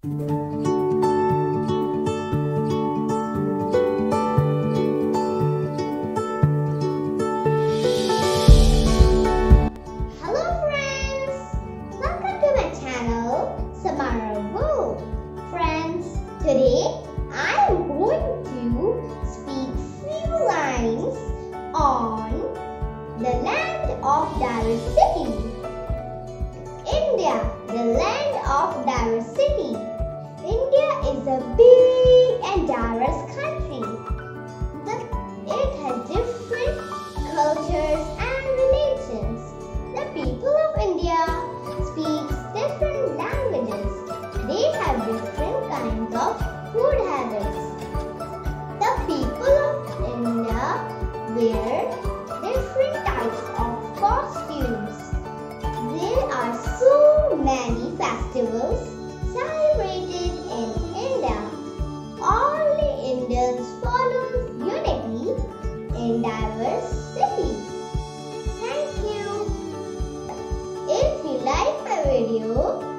Hello friends, welcome to my channel Samarah. Friends, today I am going to speak few lines on the land of diversity. India, the land of diversity. India is a big and diverse country. It has different cultures and religions. The people of India speak different languages. They have different kinds of food habits. The people of India wear different types of costumes. There are so many festivals celebrated in India. All the Indians follow unity in diversity. Thank you. If you like my video,